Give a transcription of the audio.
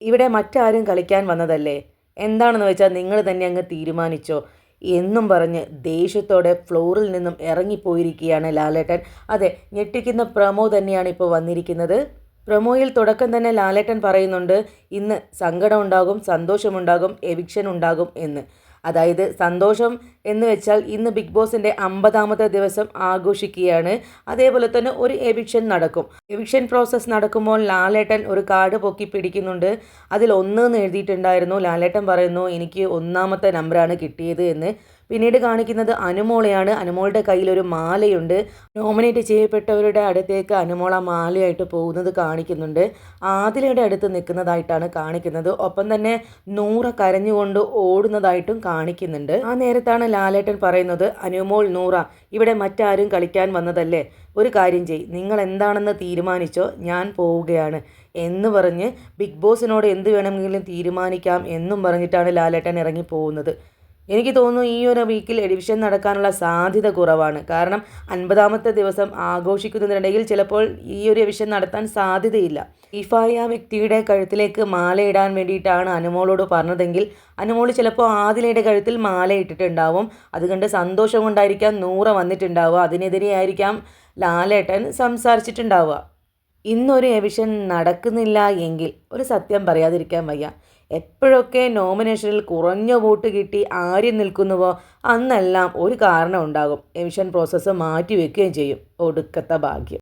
ഇവിടെ മറ്റാരും കളിക്കാൻ വന്നതല്ലേ, എന്താണെന്ന് വെച്ചാൽ നിങ്ങൾ തന്നെ അങ്ങ് തീരുമാനിച്ചോ എന്നും പറഞ്ഞ് ദേഷ്യത്തോടെ ഫ്ലോറിൽ നിന്നും ഇറങ്ങിപ്പോയിരിക്കുകയാണ് ലാലേട്ടൻ. അതെ, ഞെട്ടിക്കുന്ന പ്രമോ തന്നെയാണ് ഇപ്പോൾ വന്നിരിക്കുന്നത്. പ്രമോയിൽ തുടക്കം തന്നെ ലാലേട്ടൻ പറയുന്നുണ്ട്, ഇന്ന് സങ്കടം ഉണ്ടാകും, സന്തോഷമുണ്ടാകും, എവിക്ഷൻ ഉണ്ടാകും എന്ന്. അതായത് സന്തോഷം എന്ന് വെച്ചാൽ ഇന്ന് ബിഗ് ബോസിൻ്റെ 50ാമത്തെ ദിവസം ആഘോഷിക്കുകയാണ്. അതേപോലെ തന്നെ ഒരു എവിക്ഷൻ നടക്കും. എവിക്ഷൻ പ്രോസസ്സ് നടക്കുമ്പോൾ ലാലേട്ടൻ ഒരു കാർഡ് പൊക്കി പിടിക്കുന്നുണ്ട്. അതിൽ 1 എന്ന് എഴുതിയിട്ടുണ്ടായിരുന്നു. ലാലേട്ടൻ പറയുന്നു, എനിക്ക് 1ാമത്തെ നമ്പറാണ് കിട്ടിയത് എന്ന്. പിന്നീട് കാണിക്കുന്നത് അനുമോളെയാണ്. അനുമോളുടെ കയ്യിലൊരു മാലയുണ്ട്. നോമിനേറ്റ് ചെയ്യപ്പെട്ടവരുടെ അടുത്തേക്ക് അനുമോള മാലയായിട്ട് പോകുന്നത് കാണിക്കുന്നുണ്ട്. ആദിലയുടെ അടുത്ത് നിൽക്കുന്നതായിട്ടാണ് കാണിക്കുന്നത്. ഒപ്പം തന്നെ നൂറ കരഞ്ഞുകൊണ്ട് ഓടുന്നതായിട്ടും കാണിക്കുന്നുണ്ട്. ആ നേരത്താണ് ലാലേട്ടൻ പറയുന്നത്, അനുമോൾ, നൂറ, ഇവിടെ മറ്റാരും കളിക്കാൻ വന്നതല്ലേ, ഒരു കാര്യം ചെയ്, നിങ്ങൾ എന്താണെന്ന് തീരുമാനിച്ചോ, ഞാൻ പോവുകയാണ് എന്ന് പറഞ്ഞ് ബിഗ് ബോസിനോട് എന്ത് വേണമെങ്കിലും തീരുമാനിക്കാം എന്നും പറഞ്ഞിട്ടാണ് ലാലേട്ടൻ ഇറങ്ങി പോകുന്നത്. എനിക്ക് തോന്നുന്നു ഈ ഒരു വീക്കിൽ എഡിഷൻ നടക്കാനുള്ള സാധ്യത കുറവാണ്. കാരണം 50ാമത്തെ ദിവസം ആഘോഷിക്കുന്നതിനിടയിൽ ചിലപ്പോൾ ഈ ഒരു എവിഷൻ നടത്താൻ സാധ്യതയില്ല. ഇഫായ വ്യക്തിയുടെ കഴുത്തിലേക്ക് മാലയിടാൻ വേണ്ടിയിട്ടാണ് അനുമോളോട് പറഞ്ഞതെങ്കിൽ അനുമോൾ ചിലപ്പോൾ ആദിലയുടെ കഴുത്തിൽ മാല ഇട്ടിട്ടുണ്ടാവും. അതുകൊണ്ട് സന്തോഷം കൊണ്ടായിരിക്കാം നൂറ വന്നിട്ടുണ്ടാവുക. അതിനെതിരെ ആയിരിക്കാം ലാലേട്ടൻ സംസാരിച്ചിട്ടുണ്ടാവുക. ഇന്നൊരു എവിഷൻ നടക്കുന്നില്ല എങ്കിൽ ഒരു സത്യം പറയാതിരിക്കാൻ വയ്യ. എപ്പോഴൊക്കെ നോമിനേഷനിൽ കുറഞ്ഞ വോട്ട് കിട്ടി ആര്യം നിൽക്കുന്നുവോ അന്നെല്ലാം ഒരു കാരണം ഉണ്ടാകും. എവിഷൻ പ്രോസസ്സ് മാറ്റി വയ്ക്കുകയും ചെയ്യും. ഒടുക്കത്തെ ഭാഗ്യം.